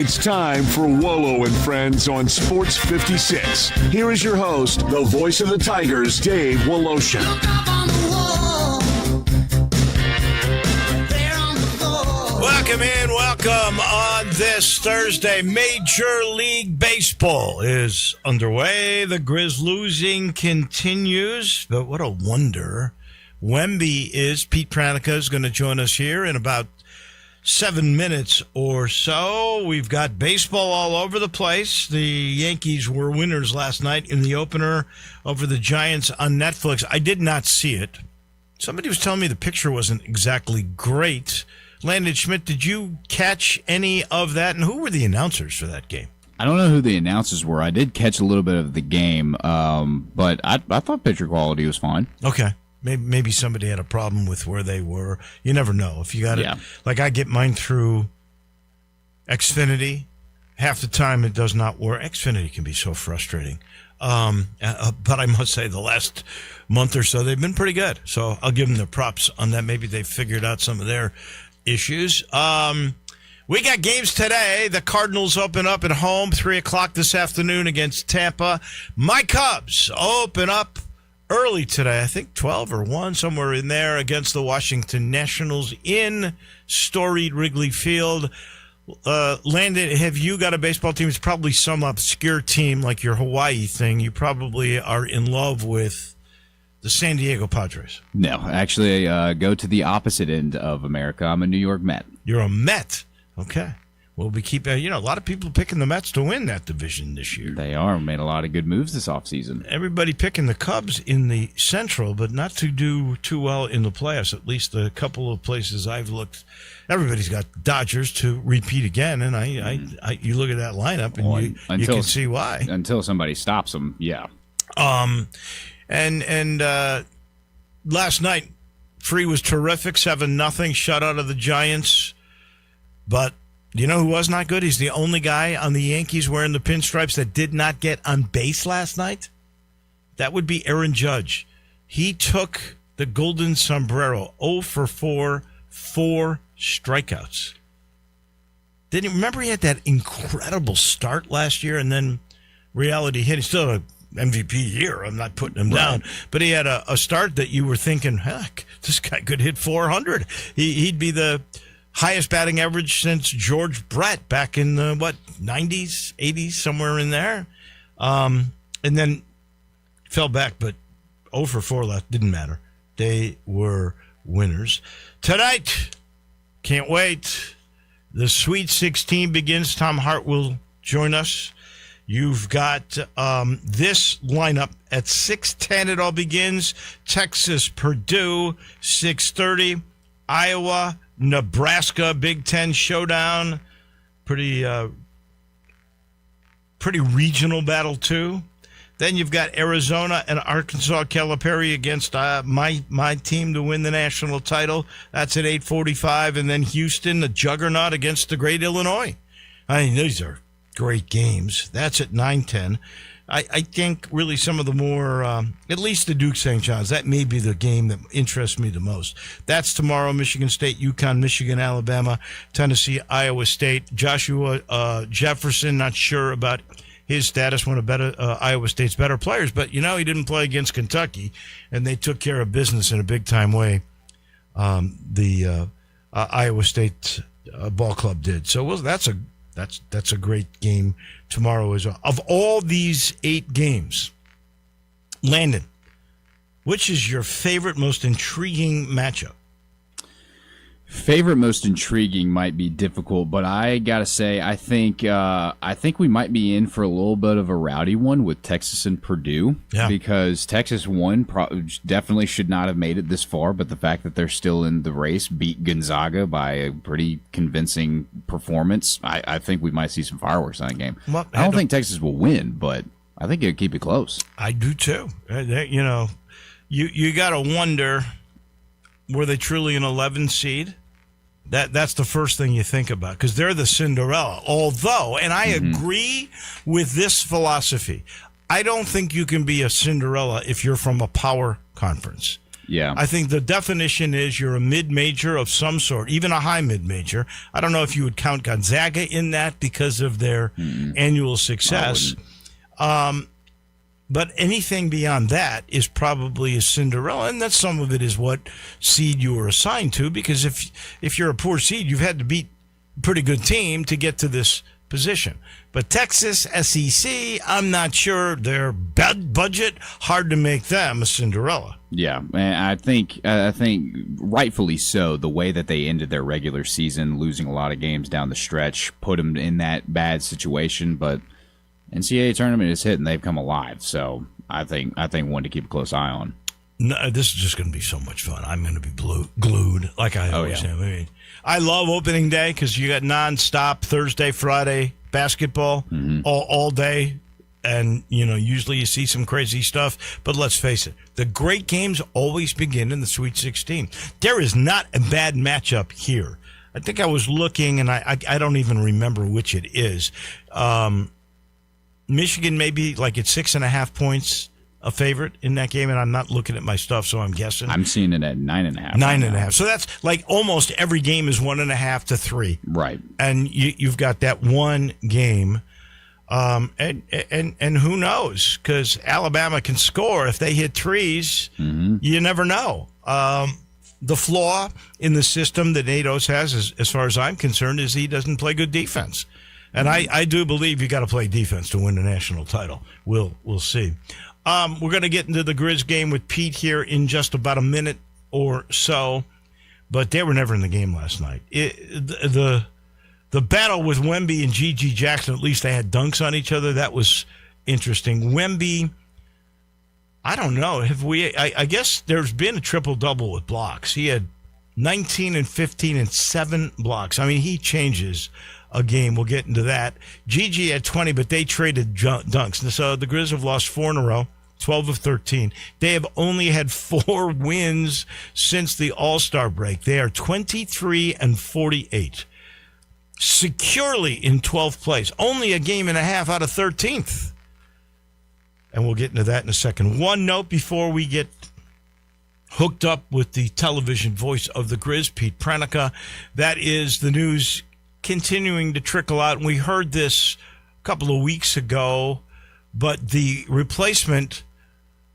It's time for Wolo and Friends on Sports 56. Here is your host, the voice of the Tigers, Dave Wolosha. Welcome on this Thursday. Major League Baseball is underway. The Grizz losing continues, but what a wonder. Wemby is. Pete Pranica is going to join us here in about 7 minutes or so. We've got baseball all over the place. The Yankees were winners last night in the opener over the Giants on Netflix. I did not see it. Somebody was telling me the picture wasn't exactly great. Landon Schmidt, did you catch any of that? And who were the announcers for that game? I don't know who the announcers were. I did catch a little bit of the game, but I thought pitcher quality was fine. Okay. Maybe somebody had a problem with where they were. You never know. If you got it, like I get mine through Xfinity. Half the time it does not work. Xfinity can be so frustrating. But I must say the last month or so, they've been pretty good. So I'll give them their props on that. Maybe they've figured out some of their issues. We got games today. The Cardinals open up at home, 3 o'clock this afternoon against Tampa. My Cubs open up early today, I think 12 or 1, somewhere in there, against the Washington Nationals in storied Wrigley Field. Landon, have you got a baseball team? It's probably some obscure team like your Hawaii thing. You probably are in love with the San Diego Padres. No, actually, I go to the opposite end of America. I'm a New York Met. You're a Met. Okay. Well, we keep, a lot of people picking the Mets to win that division this year. They are. Made a lot of good moves this offseason. Everybody picking the Cubs in the Central, but not to do too well in the playoffs. At least a couple of places I've looked. Everybody's got Dodgers to repeat again, and I you look at that lineup, and you can see why. Until somebody stops them, yeah. And last night, Free was terrific, 7-0, shutout of the Giants. But you know who was not good? He's the only guy on the Yankees wearing the pinstripes that did not get on base last night. That would be Aaron Judge. He took the golden sombrero, 0 for 4, 4 strikeouts. Didn't remember he had that incredible start last year, and then reality hit. He still had an MVP year. I'm not putting him down, but he had a start that you were thinking, heck, this guy could hit 400. He'd be the highest batting average since George Brett back in the, 90s, 80s, somewhere in there. And then fell back, but 0 for 4 left. Didn't matter. They were winners. Tonight, can't wait. The Sweet 16 begins. Tom Hart will join us. You've got this lineup at 6:10. It all begins. Texas, Purdue, 6:30. Iowa, Nebraska, Big Ten showdown. Pretty regional battle, too. Then you've got Arizona and Arkansas Calipari against my team to win the national title. That's at 8:45. And then Houston, the juggernaut, against the great Illinois. I mean, these are great games. That's at 9:10. I think really some of the more, at least the Duke St. John's, that may be the game that interests me the most. That's tomorrow. Michigan State, UConn, Michigan, Alabama, Tennessee, Iowa State. Joshua Jefferson, not sure about his status, one of Iowa State's better players, but he didn't play against Kentucky, and they took care of business in a big-time way. The Iowa State ball club did. So that's a great game tomorrow as well. Of all these 8 games, Landon, which is your favorite, most intriguing matchup? Favorite, most intriguing might be difficult, but I gotta say, I think we might be in for a little bit of a rowdy one with Texas and Purdue, because Texas won, definitely should not have made it this far, but the fact that they're still in the race, beat Gonzaga by a pretty convincing performance. I think we might see some fireworks in that game. Well, I don't think Texas will win, but I think it'll keep it close. I do too. You got to wonder, were they truly an 11 seed? That's the first thing you think about, because they're the Cinderella. Although, and I agree with this philosophy, I don't think you can be a Cinderella if you're from a power conference. Yeah. I think the definition is you're a mid-major of some sort, even a high mid-major. I don't know if you would count Gonzaga in that because of their annual success. But anything beyond that is probably a Cinderella, and that's some of it is what seed you were assigned to, because if you're a poor seed, you've had to beat a pretty good team to get to this position. But Texas, SEC, I'm not sure. Their budget, hard to make them a Cinderella. Yeah, and I think rightfully so. The way that they ended their regular season, losing a lot of games down the stretch, put them in that bad situation. But NCAA tournament is hit, and they've come alive. So I think one to keep a close eye on. No, this is just going to be so much fun. I'm going to be glued like I always am. I mean, I love opening day because you got nonstop Thursday, Friday basketball all day. And, usually you see some crazy stuff. But let's face it, the great games always begin in the Sweet 16. There is not a bad matchup here. I think I was looking, and I don't even remember which it is. Michigan may be like at 6.5 points a favorite in that game, and I'm not looking at my stuff, so I'm guessing. I'm seeing it at 9.5. 9.5. So that's like almost every game is 1.5 to 3. Right. And you've got that one game. And who knows? Because Alabama can score if they hit threes. You never know. The flaw in the system that Natos has, as far as I'm concerned, is he doesn't play good defense. And I do believe you got to play defense to win the national title. We'll see. We're going to get into the Grizz game with Pete here in just about a minute or so, but they were never in the game last night. The battle with Wemby and G.G. Jackson, at least they had dunks on each other. That was interesting. Wemby, I don't know. I guess there's been a triple-double with blocks. He had 19 and 15 and 7 blocks. I mean, he changes a game. We'll get into that. Gigi had 20, but they traded dunks. And so the Grizz have lost 4 in a row, 12 of 13. They have only had 4 wins since the All-Star break. They are 23 and 48. Securely in 12th place. Only a game and a half out of 13th. And we'll get into that in a second. One note before we get hooked up with the television voice of the Grizz, Pete Pranica. That is the news continuing to trickle out. And we heard this a couple of weeks ago, but the replacement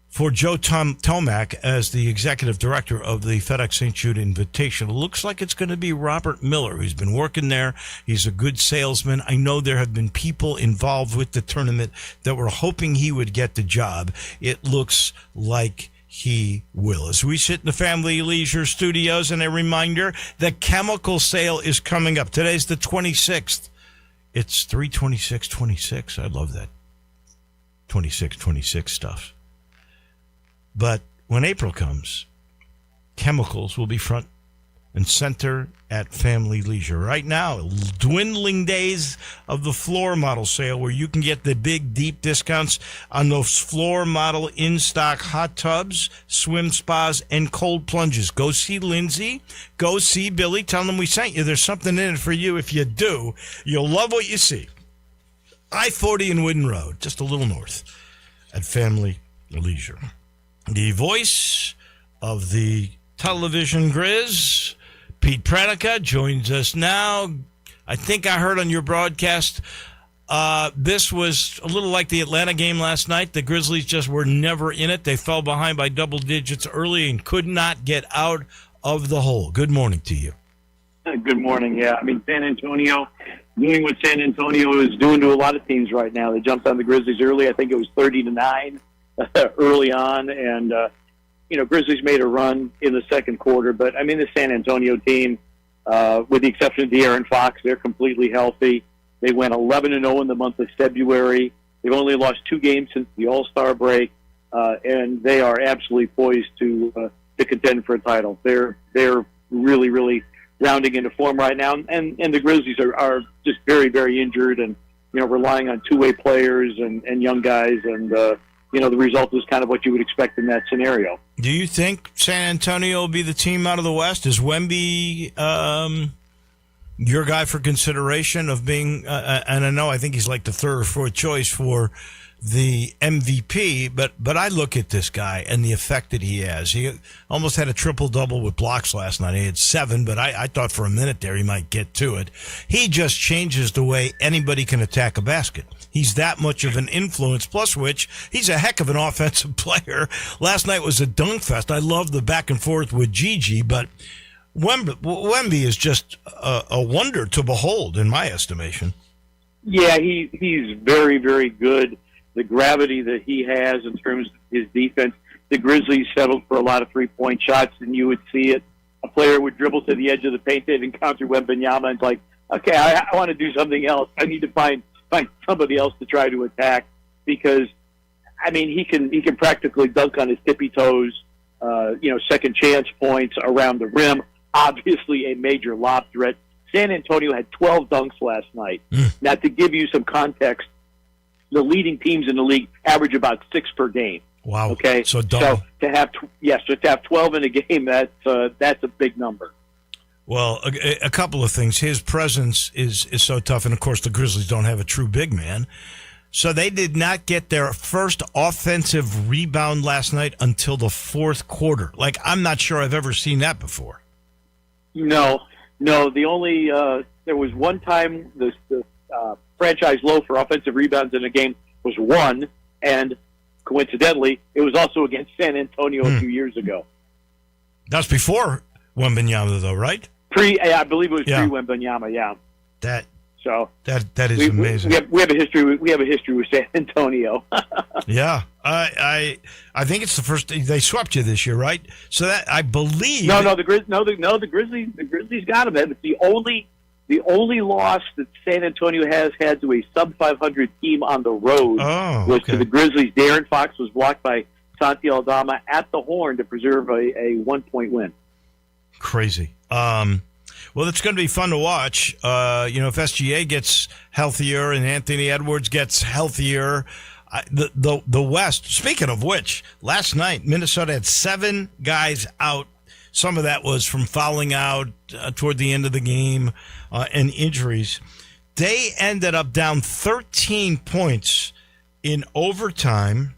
for Joe Tomac as the executive director of the FedEx St. Jude Invitational looks like it's going to be Robert Miller, who's been working there. He's a good salesman. I know there have been people involved with the tournament that were hoping he would get the job. It looks like he will. As we sit in the Family Leisure Studios, and a reminder, the chemical sale is coming up. Today's the 26th. It's 3/26/26. I love that 26/26 stuff. But when April comes, chemicals will be front and center at Family Leisure. Right now, dwindling days of the floor model sale where you can get the big, deep discounts on those floor model in-stock hot tubs, swim spas, and cold plunges. Go see Lindsay. Go see Billy. Tell them we sent you. There's something in it for you. If you do, you'll love what you see. I-40 and Wooden Road, just a little north at Family Leisure. The voice of the television Grizz, Pete Pranica, joins us now. I think I heard on your broadcast this was a little like the Atlanta game last night. The Grizzlies just were never in it. They fell behind by double digits early and could not get out of the hole. Good morning to you. Good morning. Yeah, I mean, San Antonio doing what San Antonio is doing to a lot of teams right now. They jumped on the Grizzlies early. I think it was 30-9 early on, and Grizzlies made a run in the second quarter. But I mean, the San Antonio team, with the exception of De'Aaron Fox, they're completely healthy. They went 11-0 in the month of February. They've only lost 2 games since the All-Star break, and they are absolutely poised to contend for a title. They're really, really rounding into form right now, and the Grizzlies are just very, very injured, and relying on two-way players and young guys, and the result is kind of what you would expect in that scenario. Do you think San Antonio will be the team out of the West? Is Wemby your guy for consideration of being, and I think he's like the third or fourth choice for the MVP, but I look at this guy and the effect that he has. He almost had a triple-double with blocks last night. He had 7, but I thought for a minute there he might get to it. He just changes the way anybody can attack a basket. He's that much of an influence, plus which he's a heck of an offensive player. Last night was a dunk fest. I love the back and forth with Gigi, but Wemby is just a wonder to behold, in my estimation. Yeah, he's very, very good. The gravity that he has in terms of his defense. The Grizzlies settled for a lot of three-point shots, and you would see it. A player would dribble to the edge of the paint, they'd encounter Wembanyama, and it's like, okay, I want to do something else. I need to find somebody else to try to attack, because, I mean, he can practically dunk on his tippy toes, second chance points around the rim. Obviously a major lob threat. San Antonio had 12 dunks last night. Now, to give you some context, the leading teams in the league average about 6 per game. Wow. Okay. So to have 12 in a game, that's a big number. Well, a couple of things. His presence is so tough, and of course the Grizzlies don't have a true big man. So they did not get their first offensive rebound last night until the fourth quarter. Like, I'm not sure I've ever seen that before. No. The only there was one time the franchise low for offensive rebounds in a game was 1, and coincidentally, it was also against San Antonio a few years ago. That's before Wembanyama, though, right? I believe it was pre-Wembanyama. Yeah. That is amazing. We have a history. We have a history with San Antonio. Yeah, I think it's the first they swept you this year, right? So that I believe. The Grizzlies got them. It's the only loss that San Antonio has had to a sub-500 team on the road was to the Grizzlies. De'Aaron Fox was blocked by Santi Aldama at the horn to preserve a 1-point win. Crazy. Well, it's going to be fun to watch. If SGA gets healthier and Anthony Edwards gets healthier, the West. Speaking of which, last night Minnesota had 7 guys out. Some of that was from fouling out toward the end of the game and injuries. They ended up down 13 points in overtime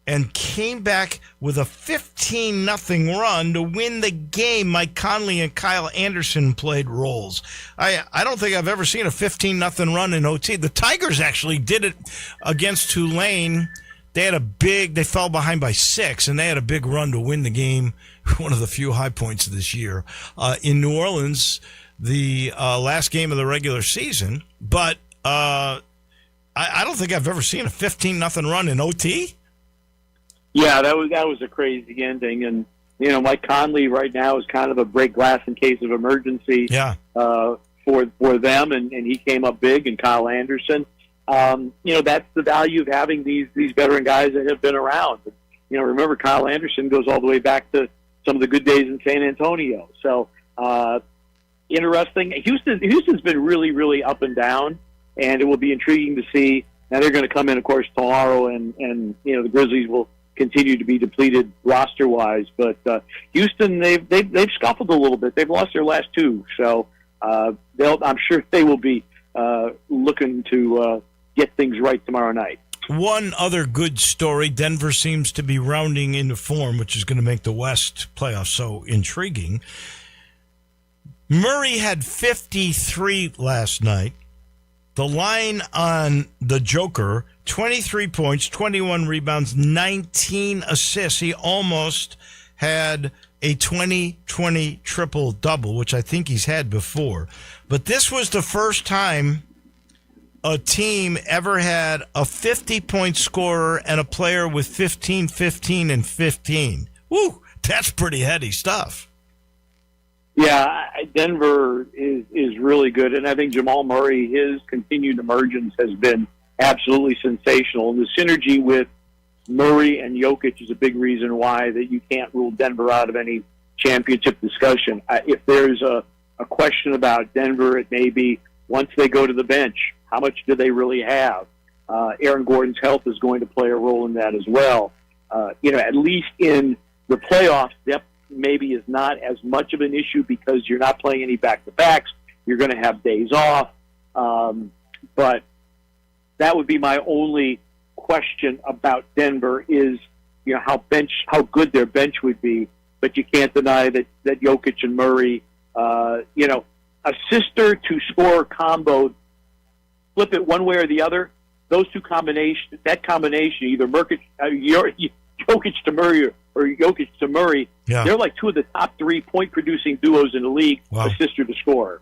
and came back with a 15-0 run to win the game. Mike Conley and Kyle Anderson played roles. I don't think I've ever seen a 15-0 run in OT. The Tigers actually did it against Tulane. They fell behind by 6, and they had a big run to win the game, one of the few high points of this year. In New Orleans, the last game of the regular season, but I don't think I've ever seen a 15-0 run in OT. Yeah, that was a crazy ending, and Mike Conley right now is kind of a break glass in case of emergency. Yeah. For them, and he came up big, and Kyle Anderson. That's the value of having these veteran guys that have been around. Remember, Kyle Anderson goes all the way back to some of the good days in San Antonio. So interesting. Houston's been really, really up and down, and it will be intriguing to see. Now they're going to come in, of course, tomorrow, and the Grizzlies will continue to be depleted roster-wise. But Houston, they've scuffled a little bit. They've lost their last 2, so I'm sure they will be looking to get things right tomorrow night. One other good story, Denver seems to be rounding into form, which is going to make the West playoffs so intriguing. Murray had 53 last night. The line on the Joker, 23 points, 21 rebounds, 19 assists. He almost had a 20-20 triple-double, which I think he's had before. But this was the first time a team ever had a 50-point scorer and a player with 15, 15, and 15. Woo, that's pretty heady stuff. Yeah, Denver is really good, and I think Jamal Murray, his continued emergence has been absolutely sensational. And the synergy with Murray and Jokic is a big reason why that you can't rule Denver out of any championship discussion. If there's a question about Denver, it may be once they go to the bench, how much do they really have? Aaron Gordon's health is going to play a role in that as well. At least in the playoffs, depth maybe is not as much of an issue because you're not playing any back-to-backs. You're going to have days off. But that would be my only question about Denver is, how good their bench would be. But you can't deny that Jokic and Murray, a sister to scorer combo, flip it one way or the other. Those two combination, either Jokic to Murray or Jokic to Murray, they're like two of the top 3 point producing duos in the league. Wow. A sister to scorer.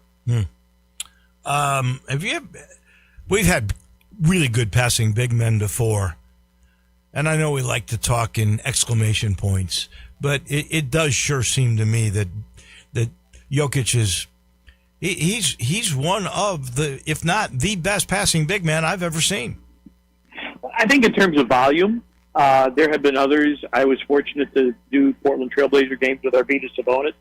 We've had really good passing big men before, and I know we like to talk in exclamation points, but it does sure seem to me that Jokic is he's one of the, if not the best passing big man I've ever seen. I think in terms of volume, there have been others. I was fortunate to do Portland Trailblazer games with Arvydas Sabonis.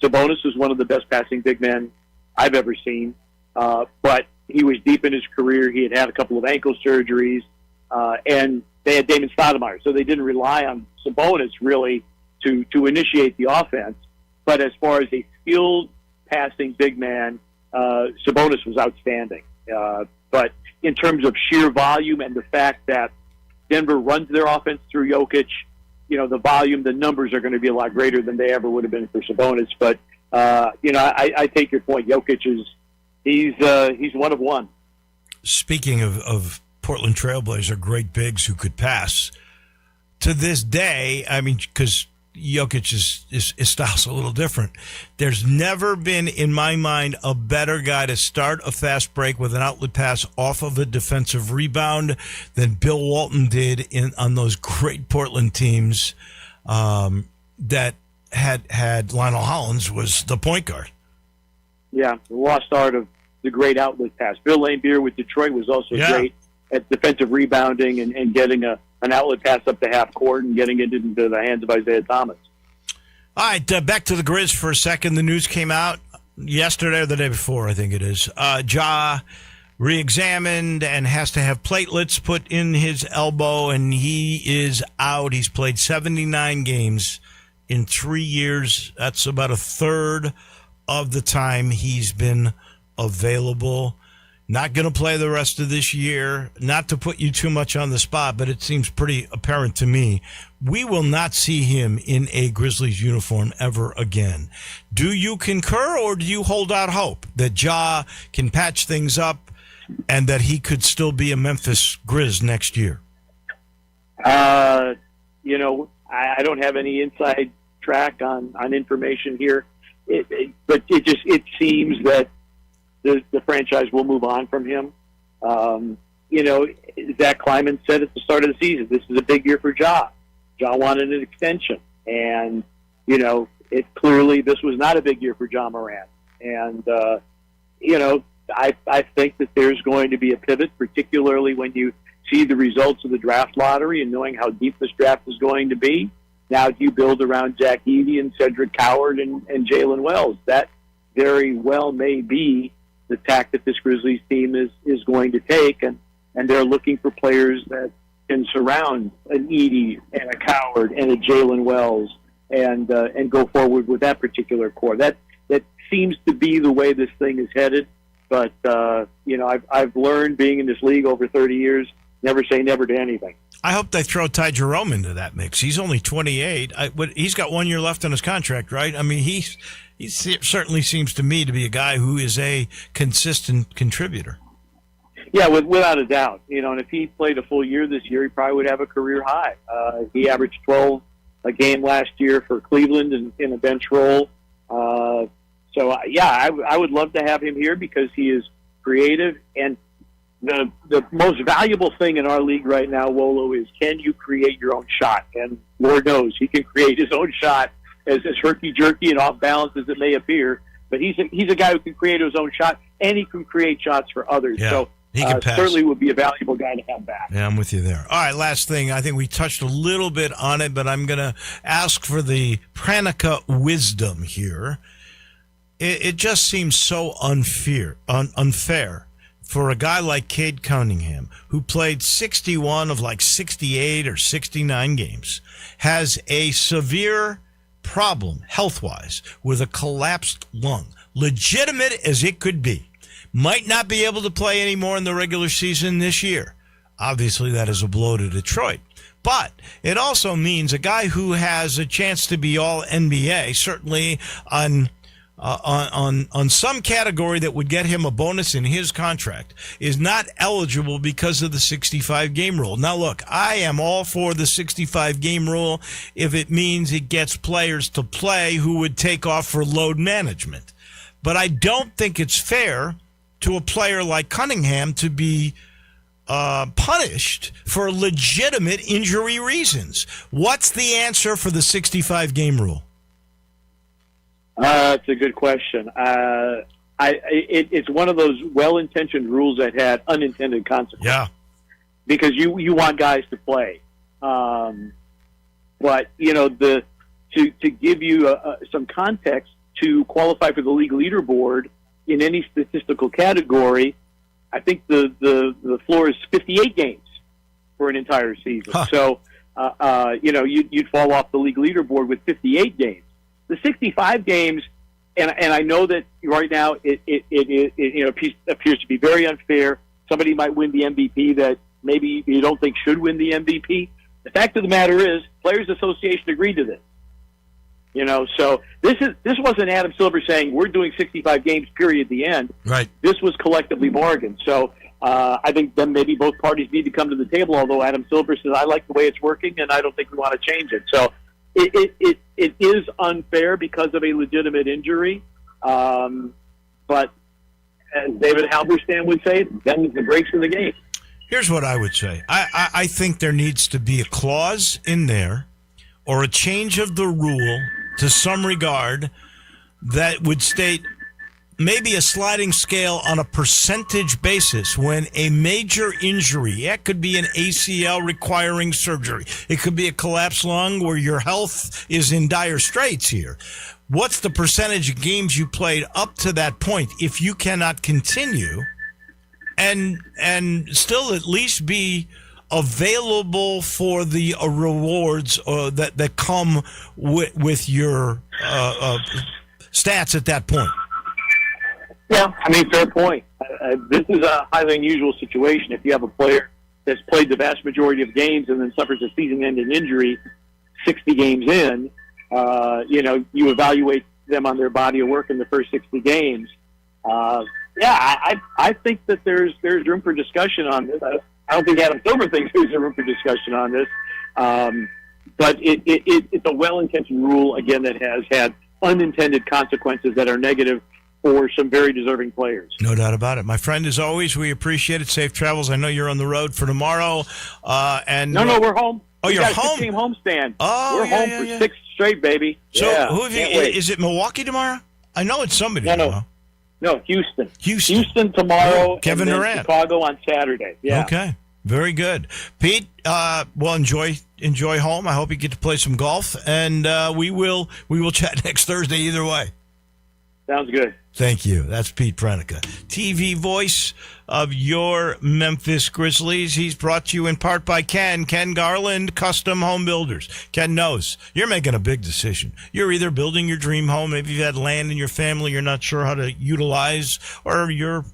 Sabonis was one of the best passing big men I've ever seen, but he was deep in his career. He had a couple of ankle surgeries, and they had Damon Stoudemire, so they didn't rely on Sabonis really to initiate the offense. But as far as a skilled passing big man, Sabonis was outstanding. But in terms of sheer volume and the fact that Denver runs their offense through Jokic, the volume, the numbers are going to be a lot greater than they ever would have been for Sabonis. But, I take your point. Jokic he's one of one. Speaking of Portland Trailblazer, great bigs who could pass, to this day, I mean, because Jokic's style's a little different. There's never been, in my mind, a better guy to start a fast break with an outlet pass off of a defensive rebound than Bill Walton did on those great Portland teams that had Lionel Hollins was the point guard. Yeah, the lost art of the great outlet pass. Bill Laimbeer with Detroit was also great at defensive rebounding and getting an outlet pass up to half court and getting it into the hands of Isaiah Thomas. All right, back to the Grizz for a second. The news came out yesterday or the day before, I think it is. Ja re-examined and has to have platelets put in his elbow, and he is out. He's played 79 games in 3 years. That's about a third of the time he's been available. Not going to play the rest of this year. Not to put you too much on the spot, but it seems pretty apparent to me. We will not see him in a Grizzlies uniform ever again. Do you concur, or do you hold out hope that Ja can patch things up and that he could still be a Memphis Grizz next year? I don't have any inside track on information here, but it seems that the franchise will move on from him. Zach Kleiman said at the start of the season, this is a big year for Ja. Ja wanted an extension. And, it clearly this was not a big year for Ja Morant. And, I think that there's going to be a pivot, particularly when you see the results of the draft lottery and knowing how deep this draft is going to be. Now do you build around Jack Edey and Cedric Howard and Jalen Wells? That very well may be the tack that this Grizzlies team is going to take, and they're looking for players that can surround an Edey and a Coward and a Jalen Wells and go forward with that particular core. That seems to be the way this thing is headed. But I've learned being in this league over 30 years, never say never to anything. I hope they throw Ty Jerome into that mix. He's only 28. He's got 1 year left on his contract, right? I mean, he certainly seems to me to be a guy who is a consistent contributor. Yeah, without a doubt. And if he played a full year this year, he probably would have a career high. He averaged 12 a game last year for Cleveland in a bench role. I would love to have him here because he is creative. And the most valuable thing in our league right now, Wolo, is can you create your own shot? And Lord knows he can create his own shot as herky-jerky and off balance as it may appear. But he's a guy who can create his own shot, and he can create shots for others. Yeah, so he can pass. Certainly would be a valuable guy to have back. Yeah, I'm with you there. All right, last thing. I think we touched a little bit on it, but I'm going to ask for the Pranica wisdom here. It just seems so unfair for a guy like Cade Cunningham, who played 61 of like 68 or 69 games, has a severe problem health-wise with a collapsed lung, legitimate as it could be, might not be able to play anymore in the regular season this year. Obviously, that is a blow to Detroit. But it also means a guy who has a chance to be all NBA, certainly on some category that would get him a bonus in his contract, is not eligible because of the 65-game rule. Now, look, I am all for the 65-game rule if it means it gets players to play who would take off for load management. But I don't think it's fair to a player like Cunningham to be punished for legitimate injury reasons. What's the answer for the 65-game rule? It's a good question. It's one of those well-intentioned rules that had unintended consequences. Yeah. Because you want guys to play. But, to give you some context, to qualify for the league leaderboard in any statistical category, I think the floor is 58 games for an entire season. Huh. So, you'd fall off the league leaderboard with 58 games. The 65 games, and I know that right now it appears to be very unfair. Somebody might win the MVP that maybe you don't think should win the MVP. The fact of the matter is, Players Association agreed to this. So this wasn't Adam Silver saying we're doing 65 games, period, the end. Right. This was collectively bargained. So I think then maybe both parties need to come to the table, although Adam Silver says, I like the way it's working, and I don't think we want to change it. So it is unfair because of a legitimate injury. But as David Halberstam would say, then the breaks in the game. Here's what I would say. I think there needs to be a clause in there or a change of the rule to some regard that would state maybe a sliding scale on a percentage basis when a major injury, it could be an ACL requiring surgery, it could be a collapsed lung where your health is in dire straits here. What's the percentage of games you played up to that point if you cannot continue and still at least be available for the rewards that come with your stats at that point? Yeah, fair point. This is a highly unusual situation. If you have a player that's played the vast majority of games and then suffers a season-ending injury 60 games in, you evaluate them on their body of work in the first 60 games. I think that there's room for discussion on this. I don't think Adam Silver thinks there's a room for discussion on this. But it's a well-intentioned rule, again, that has had unintended consequences that are negative for some very deserving players. No doubt about it. My friend, as always, we appreciate it. Safe travels. I know you're on the road for tomorrow. No, we're home. Oh, you're home? Team homestand. Oh, we're home for 6 straight, baby. So who have you? Wait. Is it Milwaukee tomorrow? I know it's somebody tomorrow. No, Houston. Houston tomorrow. Kevin and then Durant. Chicago on Saturday. Yeah. Okay. Very good. Pete, well, enjoy home. I hope you get to play some golf, and we will chat next Thursday either way. Sounds good. Thank you. That's Pete Prenica, TV voice of your Memphis Grizzlies. He's brought to you in part by Ken Garland, Custom Home Builders. Ken knows you're making a big decision. You're either building your dream home, maybe you've had land in your family you're not sure how to utilize, or you're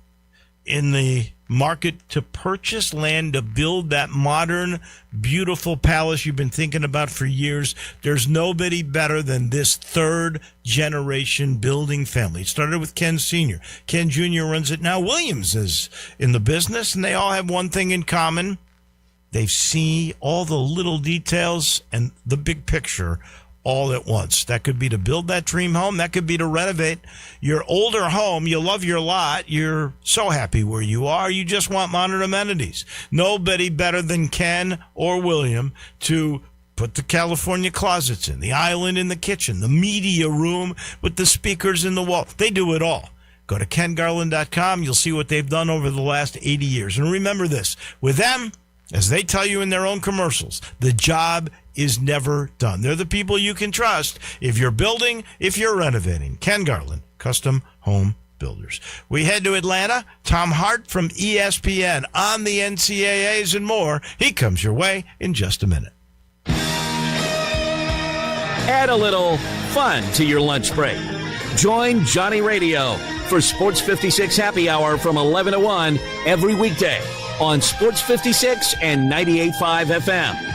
in the market to purchase land to build that modern, beautiful palace you've been thinking about for years. There's nobody better than this third-generation building family. It started with Ken Sr. Ken Jr. runs it now. Williams is in the business, and they all have one thing in common. They see all the little details and the big picture all at once. That could be to build that dream home. That could be to renovate your older home. You love your lot. You're so happy where you are. You just want modern amenities. Nobody better than Ken or William to put the California closets in, the island in the kitchen, the media room with the speakers in the wall. They do it all. Go to kengarland.com. You'll see what they've done over the last 80 years. And remember this, with them, as they tell you in their own commercials, the job is never done. They're the people you can trust if you're building, if you're renovating. Ken Garland, Custom Home Builders. We head to Atlanta. Tom Hart from ESPN on the NCAAs and more. He comes your way in just a minute. Add a little fun to your lunch break. Join Johnny Radio for Sports 56 Happy Hour from 11 to 1 every weekday on Sports 56 and 98.5 FM.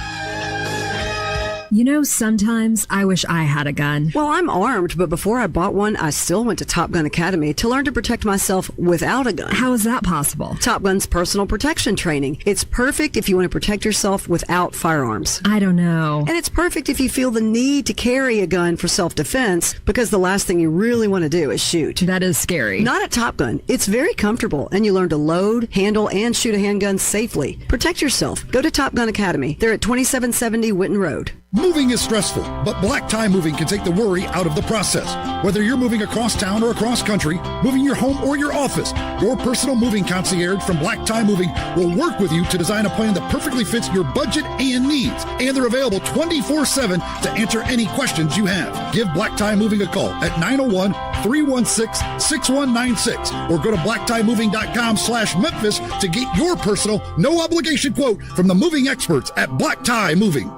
You know, sometimes I wish I had a gun. Well, I'm armed, but before I bought one, I still went to Top Gun Academy to learn to protect myself without a gun. How is that possible? Top Gun's personal protection training. It's perfect if you want to protect yourself without firearms. I don't know. And it's perfect if you feel the need to carry a gun for self-defense, because the last thing you really want to do is shoot. That is scary. Not at Top Gun. It's very comfortable, and you learn to load, handle, and shoot a handgun safely. Protect yourself. Go to Top Gun Academy. They're at 2770 Witten Road. Moving is stressful, but Black Tie Moving can take the worry out of the process. Whether you're moving across town or across country, moving your home or your office, your personal moving concierge from Black Tie Moving will work with you to design a plan that perfectly fits your budget and needs. And they're available 24/7 to answer any questions you have. Give Black Tie Moving a call at 901-316-6196 or go to blacktiemoving.com/Memphis to get your personal, no obligation quote from the moving experts at Black Tie Moving.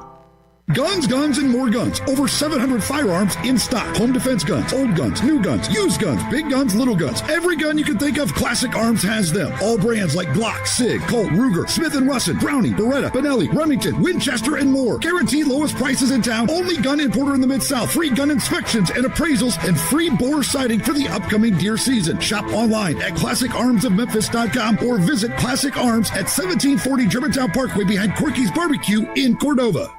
Guns, guns, and more guns. Over 700 firearms in stock. Home defense guns, old guns, new guns, used guns, big guns, little guns. Every gun you can think of, Classic Arms has them. All brands like Glock, Sig, Colt, Ruger, Smith & Wesson, Browning, Beretta, Benelli, Remington, Winchester, and more. Guaranteed lowest prices in town. Only gun importer in the Mid-South. Free gun inspections and appraisals and free bore sighting for the upcoming deer season. Shop online at ClassicArmsOfMemphis.com or visit Classic Arms at 1740 Germantown Parkway behind Corky's Barbecue in Cordova.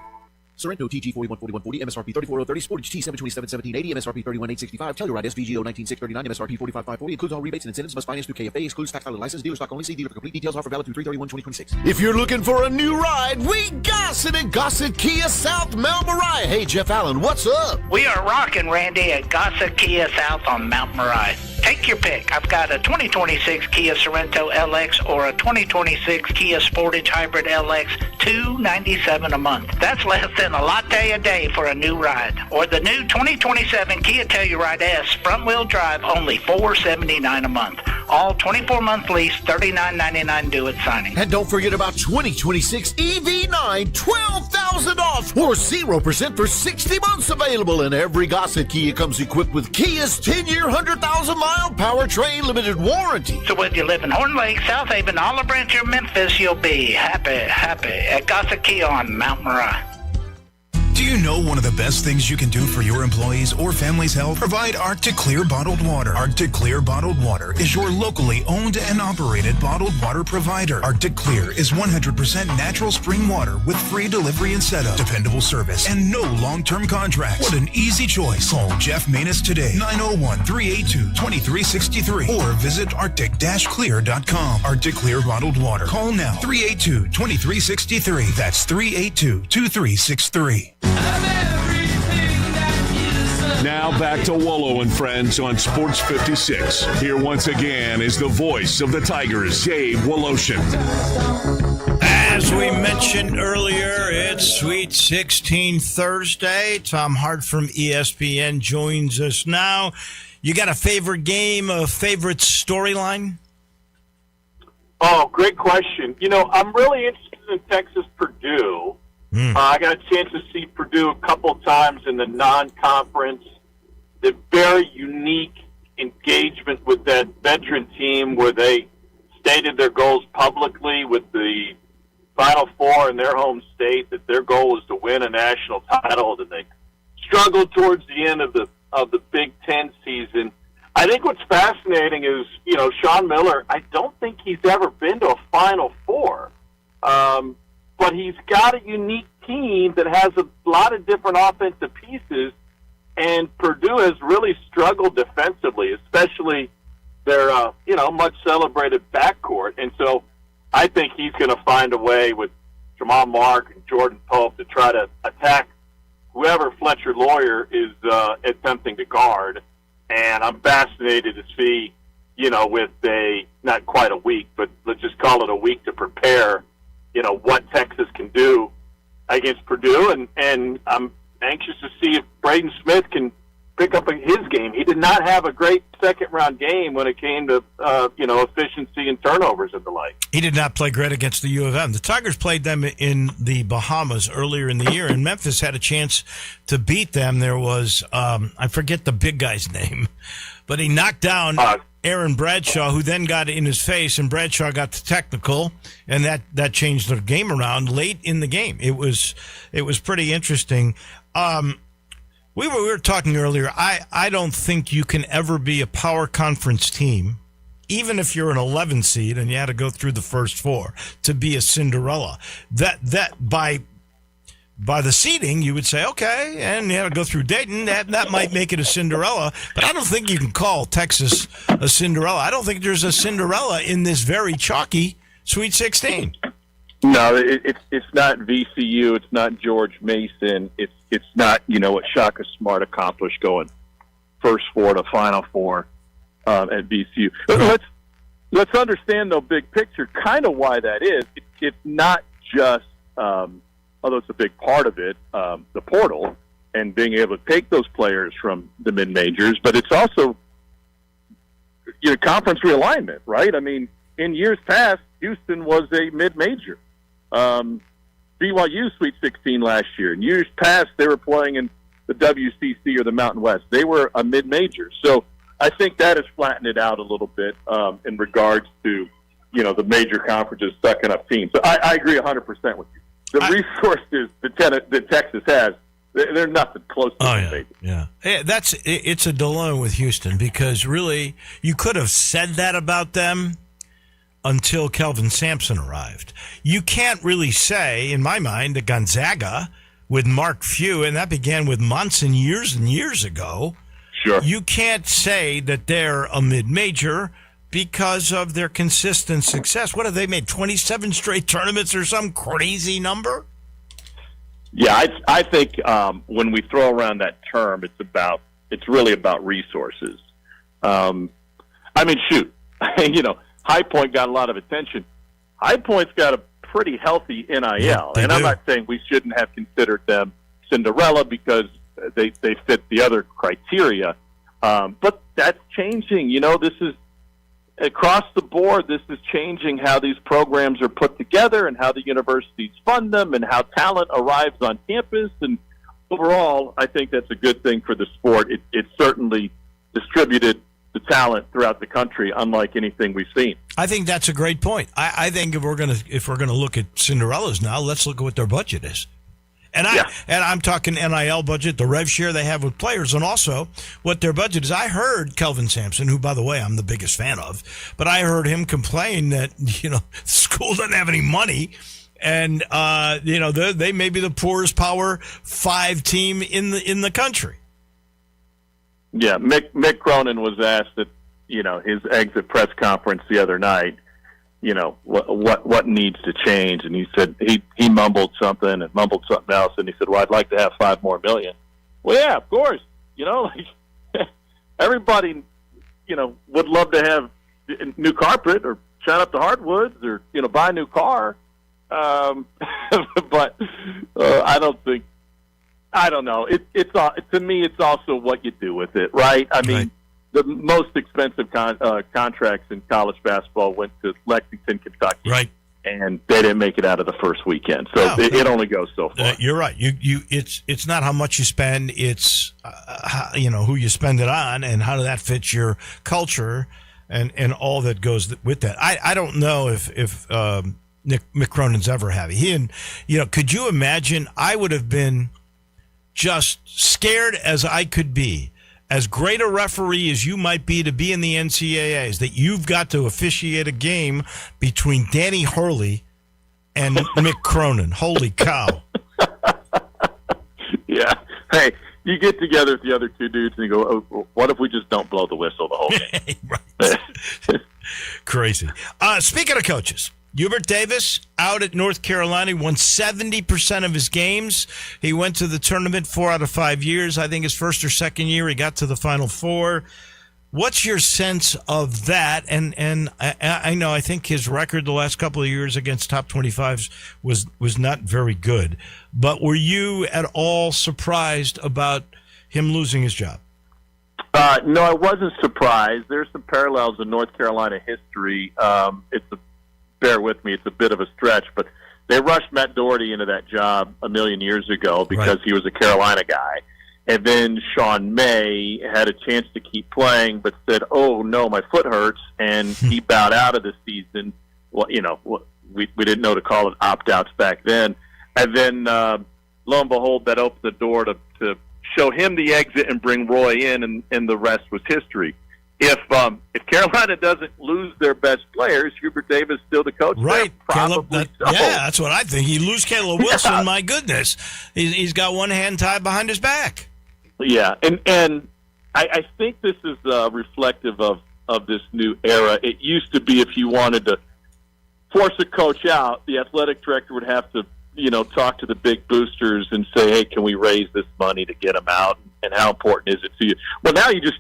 Sorrento TG 414140, MSRP 34030, Sportage T 7271780, MSRP 31865, Telluride SVGO 19639, MSRP 45540, includes all rebates and incentives, must finance through KFA, excludes tax title license, dealer stock only, see dealer for complete details, offer valid through 3/31/2026. If you're looking for a new ride, we got it at Gossett Kia South Mount Moriah. Hey, Jeff Allen, what's up? We are rocking, Randy, at Gossett Kia South on Mount Moriah. Take your pick. I've got a 2026 Kia Sorrento LX or a 2026 Kia Sportage Hybrid LX, $297 a month. That's less than a latte a day for a new ride. Or the new 2027 Kia Telluride S front-wheel drive, only $479 a month. All 24-month lease, $39.99 due at signing. And don't forget about 2026 EV9, $12,000 off or 0% for 60 months available. And every Gossett Kia comes equipped with Kia's 10-year, 100,000-mile powertrain limited warranty. So whether you live in Horn Lake, South Haven, Olive Branch, or Memphis, you'll be happy at Gossett Kia on Mount Moriah. Do you know one of the best things you can do for your employees or family's health? Provide Arctic Clear bottled water. Arctic Clear bottled water is your locally owned and operated bottled water provider. Arctic Clear is 100% natural spring water with free delivery and setup, dependable service, and no long-term contracts. What an easy choice. Call Jeff Manus today, 901-382-2363, or visit arctic-clear.com. Arctic Clear bottled water. Call now, 382-2363. That's 382-2363. Now back to Wolo and Friends on Sports 56. Here once again is the voice of the Tigers, Dave Woloshin. As we mentioned earlier, it's Sweet 16 Thursday. Tom Hart from ESPN joins us now. You got a favorite game, a favorite storyline? Oh, great question. You know, I'm really interested in Texas-Purdue. I got a chance to see Purdue a couple times in the non-conference. The very unique engagement with that veteran team where they stated their goals publicly with the Final Four in their home state, that their goal was to win a national title, that they struggled towards the end of the Big Ten season. I think what's fascinating is, you know, Sean Miller, I don't think he's ever been to a Final Four. But he's got a unique team that has a lot of different offensive pieces, and Purdue has really struggled defensively, especially their, much celebrated backcourt. And so I think he's going to find a way with Jamal Mark and Jordan Pope to try to attack whoever Fletcher Lawyer is attempting to guard. And I'm fascinated to see, with not quite a week, but let's just call it a week to prepare, what Texas can do against Purdue. And I'm anxious to see if Braden Smith can pick up his game. He did not have a great second-round game when it came to, efficiency and turnovers and the like. He did not play great against the U of M. The Tigers played them in the Bahamas earlier in the year, and Memphis had a chance to beat them. There was, I forget the big guy's name, but he knocked down Aaron Bradshaw, who then got in his face, and Bradshaw got the technical, and that changed the game around late in the game. It was pretty interesting. We were talking earlier. I don't think you can ever be a power conference team, even if you're an 11 seed and you had to go through the first four, to be a Cinderella. That by the seeding, you would say, okay, and you had to go through Dayton. That might make it a Cinderella, but I don't think you can call Texas a Cinderella. I don't think there's a Cinderella in this very chalky Sweet 16. No, it's not VCU. It's not George Mason. It's not what Shaka Smart accomplished going first four to Final Four at VCU. Let's understand though, big picture, kind of why that is. It's not just. Although it's a big part of it, the portal and being able to take those players from the mid-majors, but it's also conference realignment, right? I mean, in years past, Houston was a mid-major. BYU Sweet 16 last year. In years past, they were playing in the WCC or the Mountain West. They were a mid-major. So I think that has flattened it out a little bit in regards to, the major conferences sucking up teams. So I agree 100% with you. The resources that Texas has, they're nothing close to the yeah. It's a dilemma with Houston because really you could have said that about them until Kelvin Sampson arrived. You can't really say, in my mind, that Gonzaga with Mark Few, and that began with Monson years and years ago. Sure. You can't say that they're a mid-major because of their consistent success. What have they made, 27 straight tournaments or some crazy number? Yeah, I think when we throw around that term, it's really about resources. Shoot, High Point got a lot of attention. High Point's got a pretty healthy NIL, yeah, and I'm not saying we shouldn't have considered them Cinderella because they fit the other criteria, but that's changing. This is across the board. This is changing how these programs are put together and how the universities fund them and how talent arrives on campus. And overall, I think that's a good thing for the sport. It certainly distributed the talent throughout the country, unlike anything we've seen. I think that's a great point. I think if we're gonna look at Cinderellas now, let's look at what their budget is. And I'm talking NIL budget, the rev share they have with players, and also what their budget is. I heard Kelvin Sampson, who, by the way, I'm the biggest fan of, but I heard him complain that the school doesn't have any money, and they may be the poorest Power 5 team in the country. Yeah, Mick Cronin was asked at his exit press conference the other night, what needs to change, and he said he mumbled something else, and he said, well, I'd like to have $5 more million. Well, yeah, of course, everybody would love to have new carpet or shine up the hardwoods or buy a new car, but I don't know. To me, it's also what you do with it, right? I mean, the most expensive contracts in college basketball went to Lexington, Kentucky, right? And they didn't make it out of the first weekend, so it only goes so far. You're right. It's not how much you spend; it's who you spend it on and how that fits your culture and all that goes with that. I don't know if Mick Cronin's ever had it. He and could you imagine? I would have been just scared as I could be. As great a referee as you might be to be in the NCAAs, that you've got to officiate a game between Danny Hurley and Mick Cronin. Holy cow. Yeah. Hey, you get together with the other two dudes and you go, oh, what if we just don't blow the whistle the whole game? Right. Crazy. Speaking of coaches, Hubert Davis out at North Carolina. He won 70% of his games. He went to the tournament 4 out of 5 years. I think his first or second year he got to the Final Four. What's your sense of that? And I know I think his record the last couple of years against top 25s was not very good. But were you at all surprised about him losing his job? No, I wasn't surprised. There's some parallels in North Carolina history. Bear with me, it's a bit of a stretch, but they rushed Matt Doherty into that job a million years ago because he was a Carolina guy. And then Sean May had a chance to keep playing, but said, "Oh no, my foot hurts," and he bowed out of the season. Well, we didn't know to call it opt-outs back then. And then lo and behold, that opened the door to show him the exit and bring Roy in, and the rest was history. If Carolina doesn't lose their best players, Hubert Davis still the coach. Right, probably. Yeah, that's what I think. You lose Caleb Wilson, Yeah. my goodness, he's got one hand tied behind his back. Yeah, and I think this is reflective of this new era. It used to be if you wanted to force a coach out, the athletic director would have to, talk to the big boosters and say, "Hey, can we raise this money to get him out? And how important is it to you?" Well, now you just,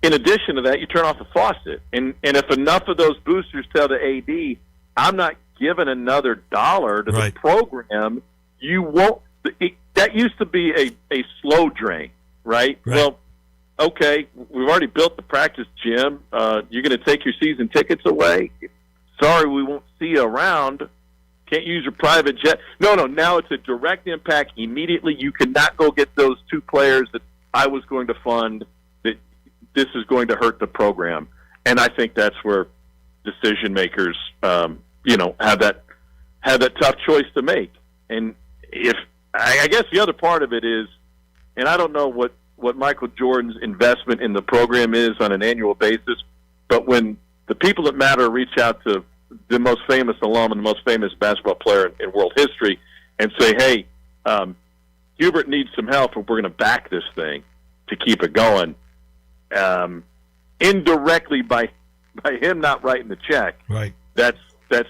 in addition to that, you turn off the faucet. And if enough of those boosters tell the AD, "I'm not giving another dollar to the program," you won't. That used to be a slow drain. Right? Well, okay, we've already built the practice gym. You're going to take your season tickets away? Sorry, we won't see you around. Can't use your private jet. No, now it's a direct impact immediately. You cannot go get those 2 players that I was going to fund. That this is going to hurt the program. And I think that's where decision makers, have that tough choice to make. And I guess the other part of it is, and I don't know what Michael Jordan's investment in the program is on an annual basis, but when the people that matter reach out to the most famous alum and the most famous basketball player in world history and say, "Hey, Hubert needs some help, and we're going to back this thing to keep it going," indirectly by him not writing the check, right? That's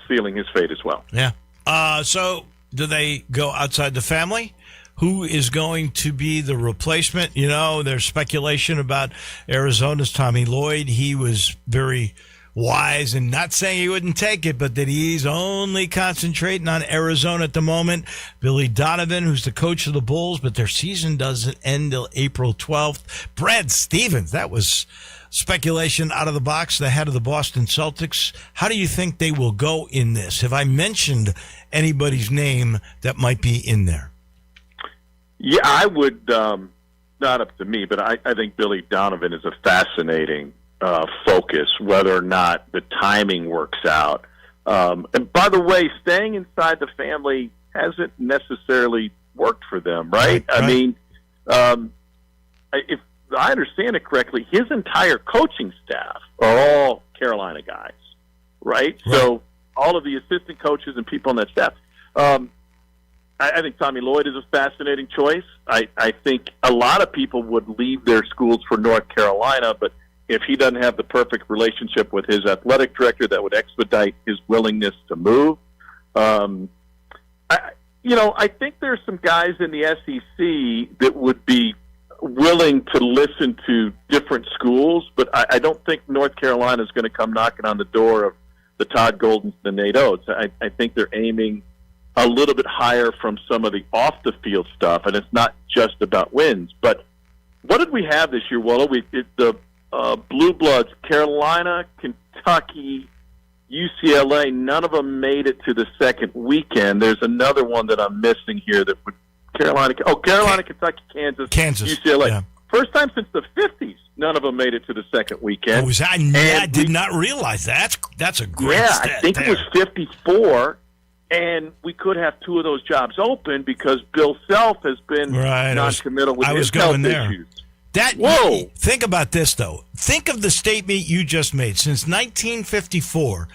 sealing his fate as well. Yeah. So do they go outside the family? Who is going to be the replacement? There's speculation about Arizona's Tommy Lloyd. He was very wise in not saying he wouldn't take it, but that he's only concentrating on Arizona at the moment. Billy Donovan, who's the coach of the Bulls, but their season doesn't end till April 12th. Brad Stevens, that was speculation out of the box, the head of the Boston Celtics. How do you think they will go in this? Have I mentioned anybody's name that might be in there? Yeah, I would, not up to me, but I think Billy Donovan is a fascinating focus, whether or not the timing works out. And by the way, staying inside the family hasn't necessarily worked for them, right? I mean, if I understand it correctly, his entire coaching staff are all Carolina guys, right? So all of the assistant coaches and people on that staff. I think Tommy Lloyd is a fascinating choice. I think a lot of people would leave their schools for North Carolina, but if he doesn't have the perfect relationship with his athletic director, that would expedite his willingness to move. I think there's some guys in the SEC that would be willing to listen to different schools, but I don't think North Carolina is going to come knocking on the door of the Todd Goldens, the Nate Oates. I think they're aiming a little bit higher from some of the off-the-field stuff, and it's not just about wins. But what did we have this year, Wolo? The Blue Bloods, Carolina, Kentucky, UCLA, none of them made it to the second weekend. There's another one that I'm missing here that would Carolina, Kentucky, Kansas, UCLA. Yeah. First time since the 50s, none of them made it to the second weekend. I did not realize that. That's a great stat. I think it was 54. And we could have 2 of those jobs open because Bill Self has been non-committal with his health issues. Whoa! Think about this, though. Think of the statement you just made. Since 1954,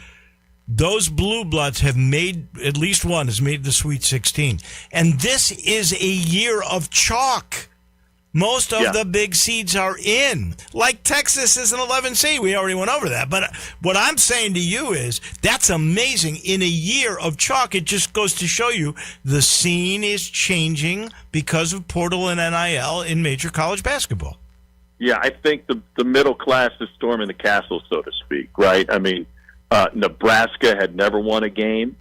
those Blue Bloods have made, at least one has made the Sweet 16. And this is a year of chalk. Most of the big seeds are in. Like Texas is an 11 seed. We already went over that. But what I'm saying to you is that's amazing. In a year of chalk, it just goes to show you the scene is changing because of portal and NIL in major college basketball. Yeah, I think the middle class is storming the castle, so to speak, right? I mean, Nebraska had never won a game,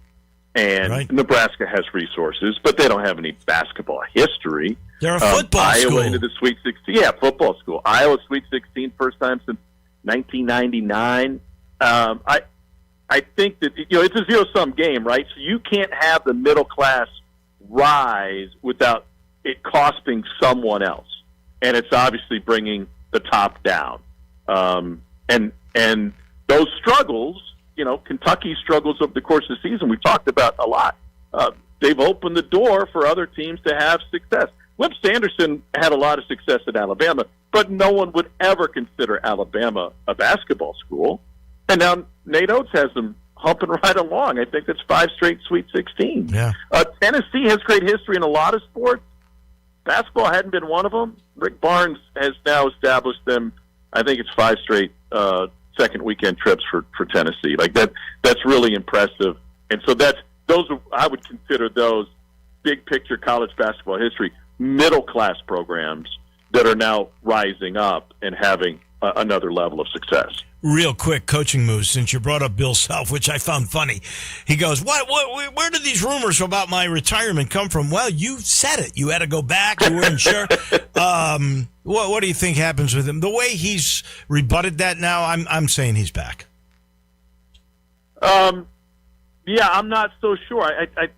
and Nebraska has resources, but they don't have any basketball history. They're a football school. Iowa into the Sweet 16. Yeah, football school. Iowa Sweet 16, first time since 1999. I think that it's a zero-sum game, right? So you can't have the middle class rise without it costing someone else. and it's obviously bringing the top down. And those struggles, Kentucky's struggles over the course of the season, we've talked about a lot. They've opened the door for other teams to have success. Webb Sanderson had a lot of success at Alabama, but no one would ever consider Alabama a basketball school. And now Nate Oates has them humping right along. I think that's 5 straight Sweet 16. Yeah. Tennessee has great history in a lot of sports. Basketball hadn't been one of them. Rick Barnes has now established them. I think it's 5 straight second weekend trips for Tennessee. Like that's really impressive. And so I would consider those big picture college basketball history middle class programs that are now rising up and having another level of success. Real quick coaching moves, since you brought up Bill Self, which I found funny. He goes, where did these rumors about my retirement come from? Well, you said it. You had to go back. You weren't sure. What do you think happens with him? The way he's rebutted that now, I'm saying he's back. Yeah, I'm not so sure.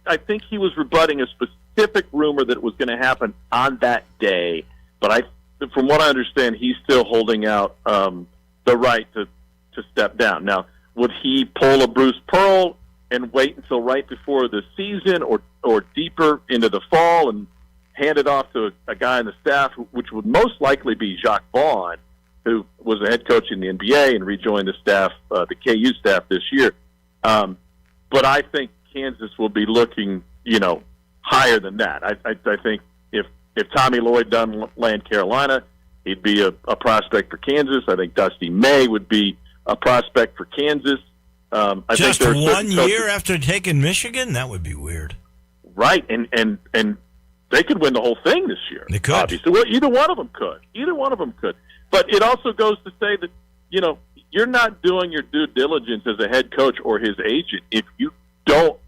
I think he was rebutting a specific rumor that it was going to happen on that day. But from what I understand, he's still holding out the right to step down. Now, would he pull a Bruce Pearl and wait until right before the season or deeper into the fall and hand it off to a guy on the staff, which would most likely be Jacques Vaughn, who was a head coach in the NBA and rejoined the staff, the KU staff this year. But I think Kansas will be looking, higher than that. I think if Tommy Lloyd doesn't land Carolina, he'd be a prospect for Kansas. I think Dusty May would be a prospect for Kansas. Just 1 year after taking Michigan? That would be weird. Right, and they could win the whole thing this year. They could. Obviously. Well, either one of them could. But it also goes to say that, you're not doing your due diligence as a head coach or his agent if you don't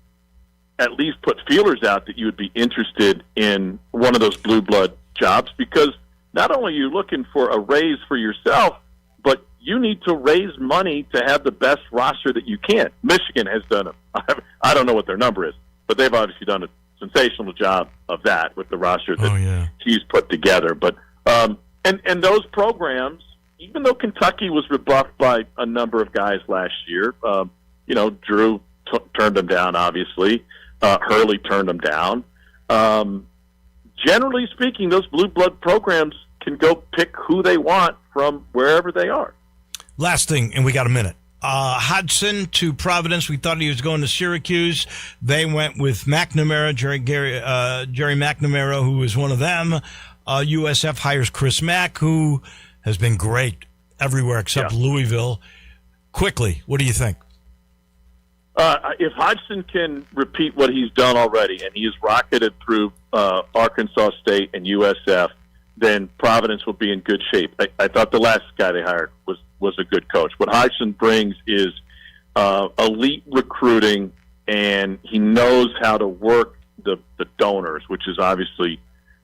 at least put feelers out that you would be interested in one of those blue blood jobs, because not only are you looking for a raise for yourself, but you need to raise money to have the best roster that you can. Michigan has done I don't know what their number is, but they've obviously done a sensational job of that with the roster that he's put together. But and those programs, even though Kentucky was rebuffed by a number of guys last year, Drew turned them down, obviously. Hurley turned them down. Generally speaking, those blue blood programs can go pick who they want from wherever they are. Last thing, and we got a minute. Hodgson to Providence. We thought he was going to Syracuse. They went with McNamara, Jerry McNamara, who was one of them. USF hires Chris Mack, who has been great everywhere except Louisville. Quickly, what do you think? If Hodgson can repeat what he's done already, and he has rocketed through Arkansas State and USF, then Providence will be in good shape. I thought the last guy they hired was a good coach. What Hodgson brings is elite recruiting, and he knows how to work the donors, which is obviously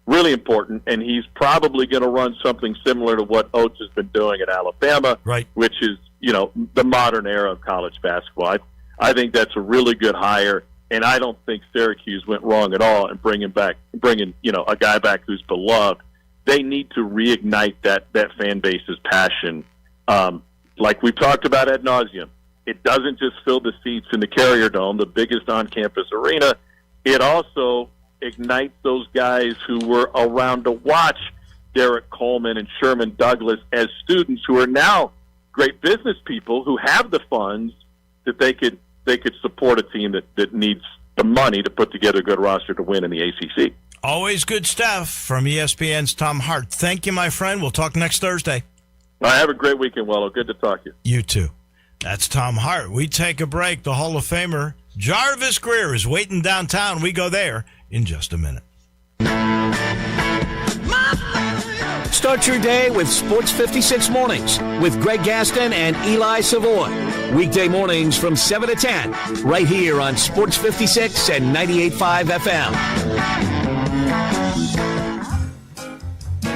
really important, and he's probably going to run something similar to what Oates has been doing at Alabama, right? Which is, the modern era of college basketball. I think that's a really good hire, and I don't think Syracuse went wrong at all in bringing a guy back who's beloved. They need to reignite that fan base's passion, like we've talked about ad nauseum. It doesn't just fill the seats in the Carrier Dome, the biggest on-campus arena. It also ignites those guys who were around to watch Derek Coleman and Sherman Douglas as students who are now great business people who have the funds that they could support a team that needs the money to put together a good roster to win in the ACC. Always good stuff from ESPN's Tom Hart. Thank you, my friend. We'll talk next Thursday. All right, have a great weekend, Wolo. Good to talk to you. You too. That's Tom Hart. We take a break. The Hall of Famer Jarvis Greer is waiting downtown. We go there in just a minute. Start your day with Sports 56 Mornings with Greg Gaston and Eli Savoy. Weekday mornings from 7 to 10, right here on Sports 56 and 98.5 FM.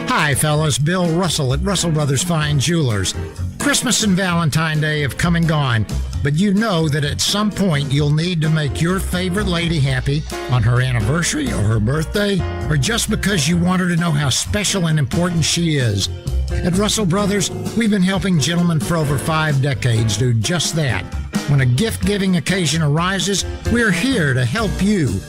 Hi, fellas. Bill Russell at Russell Brothers Fine Jewelers. Christmas and Valentine's Day have come and gone, but you know that at some point you'll need to make your favorite lady happy on her anniversary or her birthday, or just because you want her to know how special and important she is. At Russell Brothers, we've been helping gentlemen for over 5 decades do just that. When a gift-giving occasion arises, we're here to help you.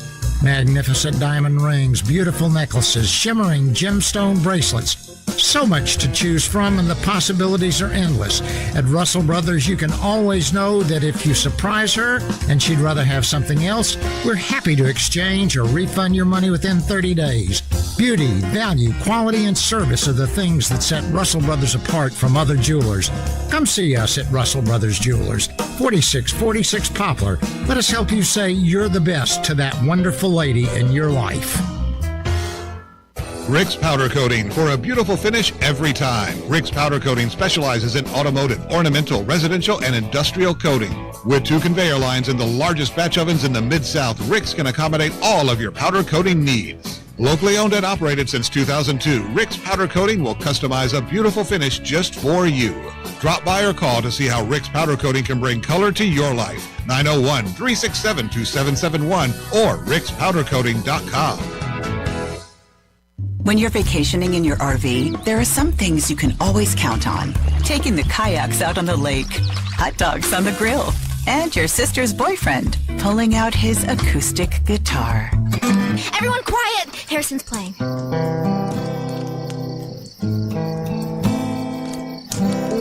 Magnificent diamond rings, beautiful necklaces, shimmering gemstone bracelets. So much to choose from, and the possibilities are endless. At Russell Brothers, you can always know that if you surprise her and she'd rather have something else, we're happy to exchange or refund your money within 30 days. Beauty, value, quality, and service are the things that set Russell Brothers apart from other jewelers. Come see us at Russell Brothers Jewelers, 4646 Poplar. Let us help you say you're the best to that wonderful lady in your life. Rick's Powder Coating, for a beautiful finish every time. Rick's Powder Coating specializes in automotive, ornamental, residential, and industrial coating. With 2 conveyor lines and the largest batch ovens in the Mid-South, Rick's can accommodate all of your powder coating needs. Locally owned and operated since 2002, Rick's Powder Coating will customize a beautiful finish just for you. Drop by or call to see how Rick's Powder Coating can bring color to your life. 901-367-2771 or rickspowdercoating.com. When you're vacationing in your RV, there are some things you can always count on. Taking the kayaks out on the lake, hot dogs on the grill, and your sister's boyfriend pulling out his acoustic guitar. Everyone quiet! Harrison's playing.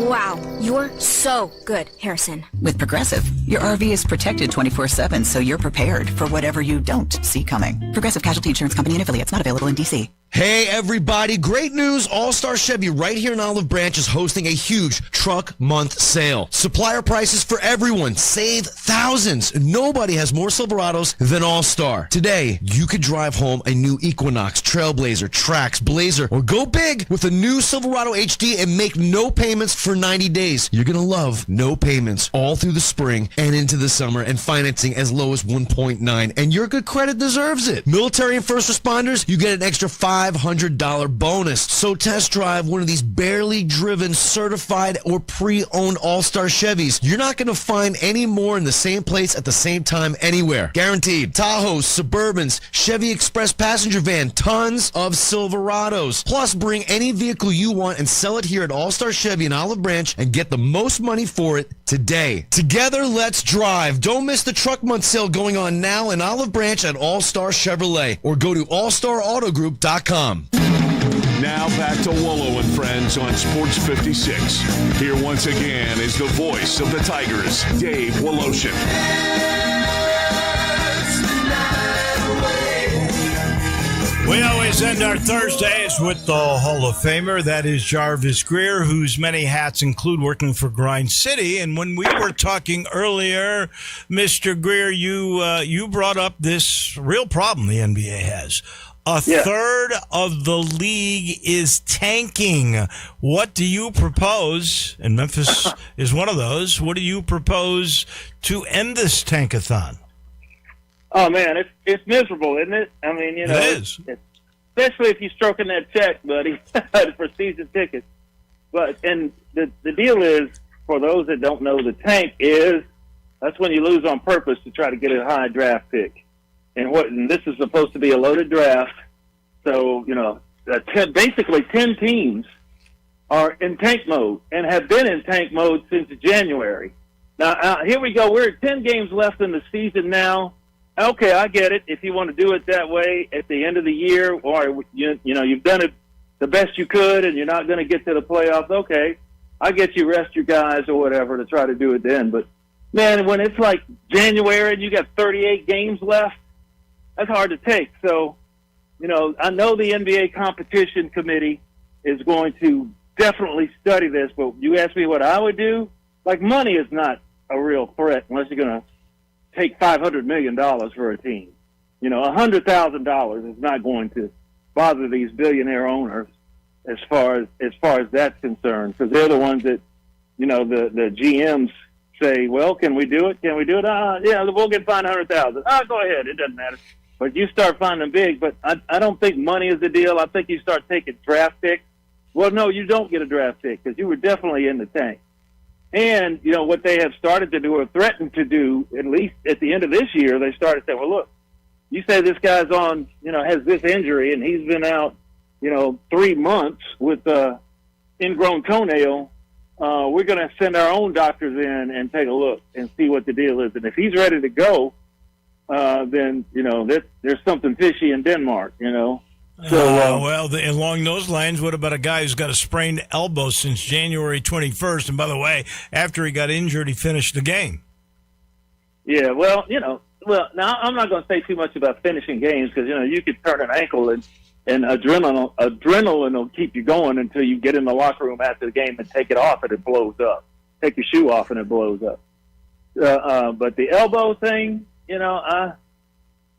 Wow, you're so good, Harrison. With Progressive, your RV is protected 24/7, so you're prepared for whatever you don't see coming. Progressive Casualty Insurance Company and affiliates, not available in D.C. Hey everybody, great news! All-Star Chevy right here in Olive Branch is hosting a huge truck month sale. Supplier prices for everyone. Save thousands. Nobody has more Silverados than All-Star. Today, you could drive home a new Equinox, Trailblazer, Trax, Blazer, or go big with a new Silverado HD and make no payments for 90 days. You're going to love no payments all through the spring and into the summer, and financing as low as 1.9. And your good credit deserves it. Military and first responders, you get an extra $500 bonus. So test drive one of these barely driven, certified, or pre-owned All-Star Chevys. You're not going to find any more in the same place at the same time anywhere. Guaranteed. Tahoes, Suburbans, Chevy Express passenger van, tons of Silverados. Plus, bring any vehicle you want and sell it here at All-Star Chevy in Olive Branch and get the most money for it today. Together, let's drive. Don't miss the truck month sale going on now in Olive Branch at All-Star Chevrolet, or go to allstarautogroup.com. Now back to Wolo and Friends on Sports 56. Here once again is the voice of the Tigers, Dave Woloshin. We always end our Thursdays with the Hall of Famer. That is Jarvis Greer, whose many hats include working for Grind City. And when we were talking earlier, Mr. Greer, you brought up this real problem the NBA has. A third of the league is tanking. What do you propose? And Memphis is one of those. What do you propose to end this tankathon? Oh man, it's miserable, isn't it? I mean, you know, it is. Especially if you're stroking that check, buddy, for season tickets. And the deal is, for those that don't know, the tank is that's when you lose on purpose to try to get a high draft pick. And this is supposed to be a loaded draft, so you know, basically 10 teams are in tank mode and have been in tank mode since January. Now here we go. We're at 10 games left in the season now. Okay, I get it. If you want to do it that way at the end of the year, or you know you've done it the best you could, and you're not going to get to the playoffs. Okay, I get you rest your guys or whatever to try to do it then. But man, when it's like January and you got 38 games left, that's hard to take. So, you know, I know the NBA competition committee is going to definitely study this, but you ask me what I would do, like money is not a real threat unless you're going to take $500 million for a team. You know, $100,000 is not going to bother these billionaire owners as far as that's concerned, because they're the ones that, you know, the GMs say, well, can we do it? Can we do it? Yeah, we'll get fined $100,000. Go ahead. It doesn't matter. But you start finding big. But I don't think money is the deal. I think you start taking draft picks. Well, no, you don't get a draft pick because you were definitely in the tank. And, what they have started to do or threatened to do, at least at the end of this year, they started saying, well, look, you say this guy's on, has this injury and he's been out, 3 months with ingrown toenail. We're going to send our own doctors in and take a look and see what the deal is. And if he's ready to go, then, there's something fishy in Denmark, So, along those lines, what about a guy who's got a sprained elbow since January 21st? And by the way, after he got injured, he finished the game. Yeah, well, now I'm not going to say too much about finishing games because, you could turn an ankle and adrenaline will keep you going until you get in the locker room after the game and take it off and it blows up. Take your shoe off and it blows up. But the elbow thing,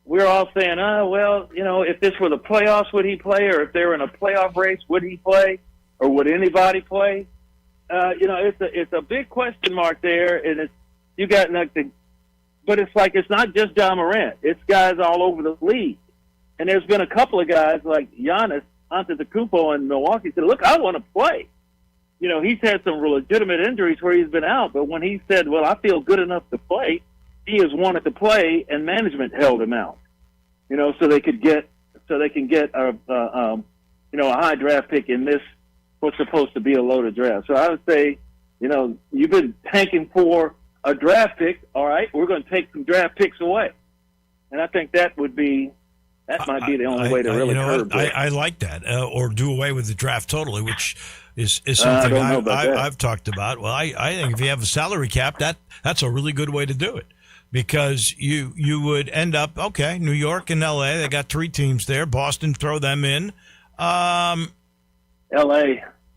we're all saying, if this were the playoffs, would he play? Or if they were in a playoff race, would he play? Or would anybody play? It's a big question mark there, and but it's like it's not just John Morant. It's guys all over the league. And there's been a couple of guys like Giannis Antetokounmpo in Milwaukee said, look, I want to play. He's had some legitimate injuries where he's been out, but when he said, well, I feel good enough to play, he has wanted to play, and management held him out, so they can get a high draft pick in this what's supposed to be a loaded draft. So I would say, you've been tanking for a draft pick. All right, we're going to take some draft picks away, and I think that might be the only way to really curb it. I like that, or do away with the draft totally, which is something I've talked about. Well, I think if you have a salary cap, that's a really good way to do it. Because you would end up, New York and L.A., they got 3 teams there. Boston, throw them in. L.A.,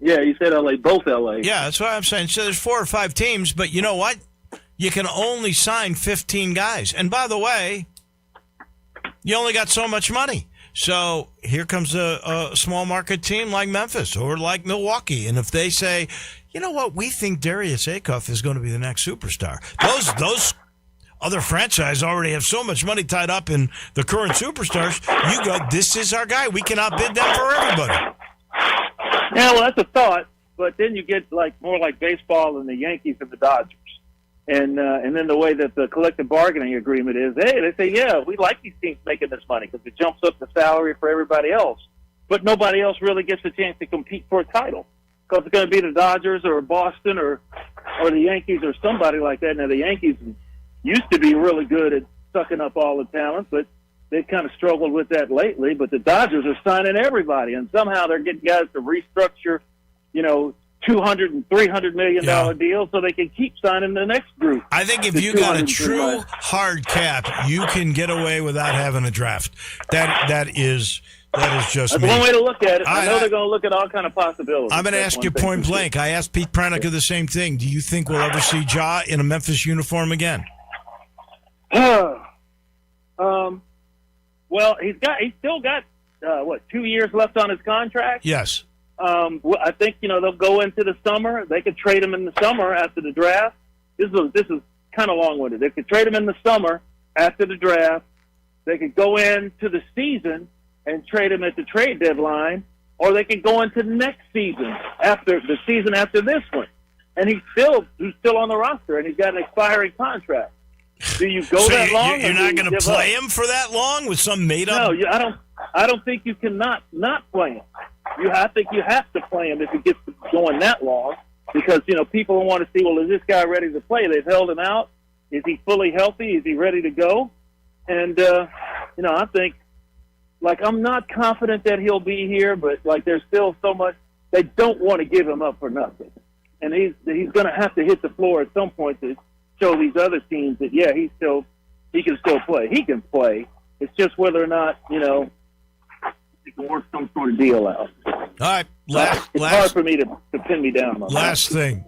yeah, you said L.A., both L.A. Yeah, that's what I'm saying. So there's 4 or 5 teams, but you know what? You can only sign 15 guys. And by the way, you only got so much money. So here comes a small market team like Memphis or like Milwaukee. And if they say, you know what, we think Darius Acuff is going to be the next superstar. Those other franchises already have so much money tied up in the current superstars. You go, this is our guy. We can outbid them for everybody. Yeah, well, that's a thought. But then you get more like baseball and the Yankees and the Dodgers. And then the way that the collective bargaining agreement is, they say, yeah, we like these teams making this money because it jumps up the salary for everybody else. But nobody else really gets a chance to compete for a title because it's going to be the Dodgers or Boston or the Yankees or somebody like that. Now, the Yankees used to be really good at sucking up all the talent, but they've kind of struggled with that lately. But the Dodgers are signing everybody, and somehow they're getting guys to restructure, $200 and $300 million deals so they can keep signing the next group. I think if you got a true hard cap, you can get away without having a draft. That is just That's one way to look at it. I know they're going to look at all kind of possibilities. I'm going to ask you point blank. I asked Pete Pranica the same thing. Do you think we'll ever see Ja in a Memphis uniform again? Well, he's still got 2 years left on his contract? Yes. I think they'll go into the summer. They could trade him in the summer after the draft. This is kind of long-winded. They could trade him in the summer after the draft. They could go into the season and trade him at the trade deadline, or they could go into next season after this one, and he's still on the roster and he's got an expiring contract. Do you go that long? You're not going to play him for that long with some made-up? No, I don't think you can not play him. I think you have to play him if he gets going that long because, people want to see, well, is this guy ready to play? They've held him out. Is he fully healthy? Is he ready to go? And, I think, I'm not confident that he'll be here, but, there's still so much. They don't want to give him up for nothing. And he's going to have to hit the floor at some point to show these other teams that, yeah, he can still play. He can play. It's just whether or not, you can work some sort of deal out. All right. It's hard for me to pin me down. Last thing.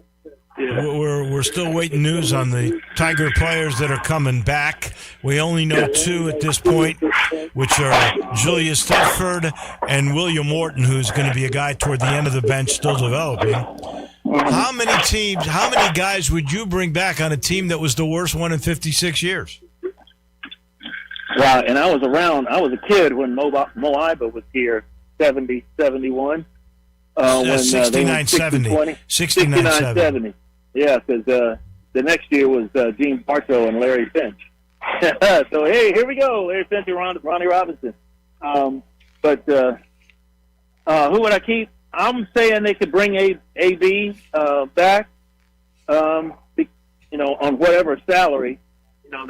Yeah. We're still waiting news on the Tiger players that are coming back. We only know 2 at this point, which are Julius Thetford and William Morton, who's going to be a guy toward the end of the bench still developing. How many guys would you bring back on a team that was the worst one in 56 years? Wow, and I was a kid when Mo Iba was here, 70, 71. 69-70. 69-70. Yeah, because the next year was Gene Bartow and Larry Finch. So, hey, here we go, Larry Finch and Ronnie Robinson. But who would I keep? I'm saying they could bring AB back, on whatever salary.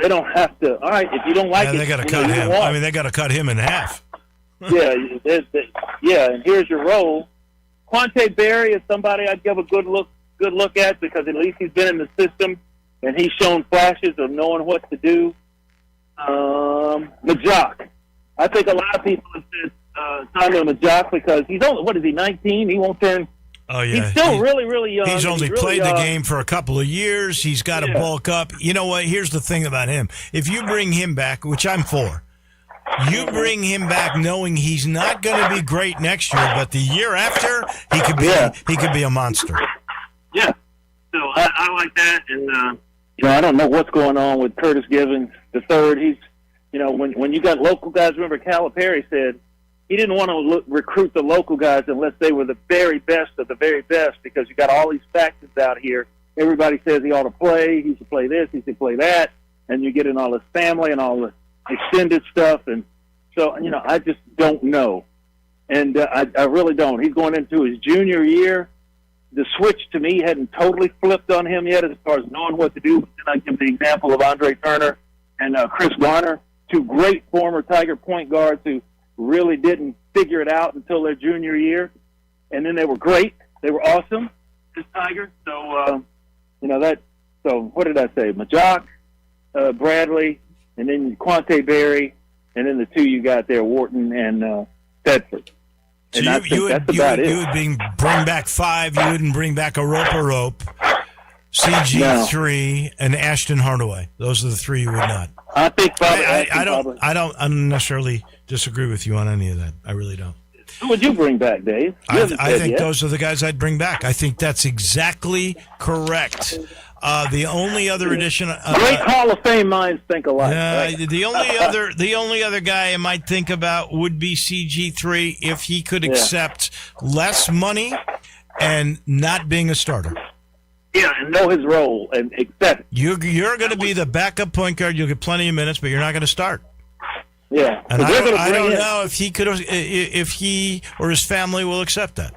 They don't have to. All right, if you don't like it, they got to cut him. I mean, they got to cut him in half. Yeah, and here's your role. Quante Berry is somebody I'd give a good look at because at least he's been in the system and he's shown flashes of knowing what to do. Majok. I think a lot of people have said Samuel Majok because he's only, 19? He won't turn. Oh, yeah. He's still really, really young. He's only really played the game for a couple of years. He's got to bulk up. You know what? Here's the thing about him. If you bring him back, which I'm for, you bring him back knowing he's not going to be great next year, but the year after, he could be a monster. Yeah. So I like that. And, I don't know what's going on with Curtis Givens III. He's, when you got local guys, remember Calipari said, he didn't want to recruit the local guys unless they were the very best of the very best because you got all these factions out here. Everybody says he ought to play. He should play this. He should play that. And you get in all his family and all the extended stuff. And so, I just don't know. And I really don't. He's going into his junior year. The switch to me hadn't totally flipped on him yet as far as knowing what to do. And I give the example of Andre Turner and Chris Garner, two great former Tiger point guards who really didn't figure it out until their junior year, and then they were great. They were awesome, this Tiger. So, So what did I say? Majok, Bradley, and then Quante Berry, and then the two you got there, Wharton and Tedford. So And you would bring back 5. You wouldn't bring back a rope, CG3, and Ashton Hardaway. Those are the 3 you would not. I think probably. I don't necessarily disagree with you on any of that. I really don't. Who would you bring back, Dave? I think those are the guys I'd bring back. I think that's exactly correct. The only other addition, great Hall of Fame minds think alike. Right? The only other guy I might think about would be CG3 if he could accept less money and not being a starter. Yeah, and know his role and accept. You're going to be the backup point guard. You'll get plenty of minutes, but you're not going to start. Yeah, and I don't know if he or his family will accept that.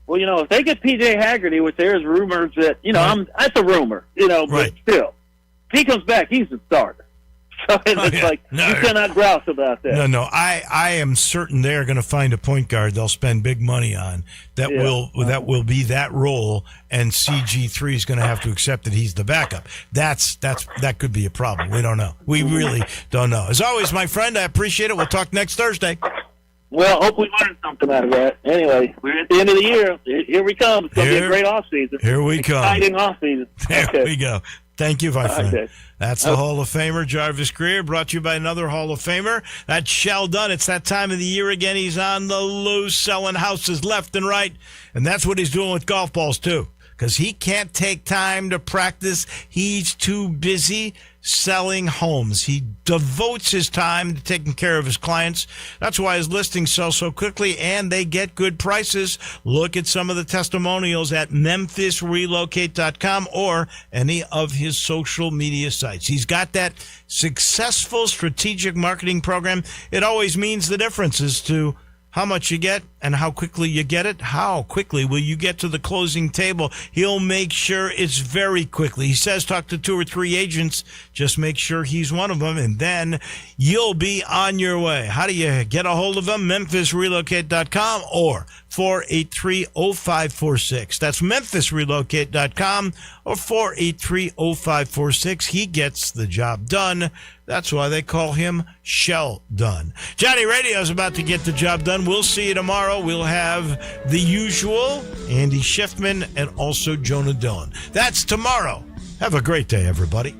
Well, if they get P.J. Haggerty, which there's rumors that that's a rumor, but still, if he comes back, he's the starter. So you cannot grouse about that. No, I am certain they're going to find a point guard they'll spend big money on that will be that role, and CG3 is going to have to accept that he's the backup. That could be a problem. We don't know. We really don't know. As always, my friend, I appreciate it. We'll talk next Thursday. Well, hope we learned something out of that. Anyway, we're at the end of the year. Here we come. It's going to be a great offseason. Here we come. Exciting offseason. There we go. Thank you, my friend. Okay. That's the Hall of Famer, Jarvis Greer, brought to you by another Hall of Famer. That's Shell Dunn. It's that time of the year again. He's on the loose, selling houses left and right. And that's what he's doing with golf balls, too, because he can't take time to practice. He's too busy selling homes. He devotes his time to taking care of his clients. That's why his listings sell so quickly, and they get good prices. Look at some of the testimonials at MemphisRelocate.com or any of his social media sites. He's got that successful strategic marketing program. It always means the difference as to how much you get and how quickly you get it. How quickly will you get to the closing table? He'll make sure it's very quickly. He says talk to 2 or 3 agents. Just make sure he's one of them, and then you'll be on your way. How do you get a hold of him? MemphisRelocate.com or 483-0546. That's MemphisRelocate.com or 483-0546. He gets the job done. That's why they call him Shell Dunn. Johnny Radio is about to get the job done. We'll see you tomorrow. We'll have the usual Andy Schiffman and also Jonah Dillon. That's tomorrow. Have a great day, everybody.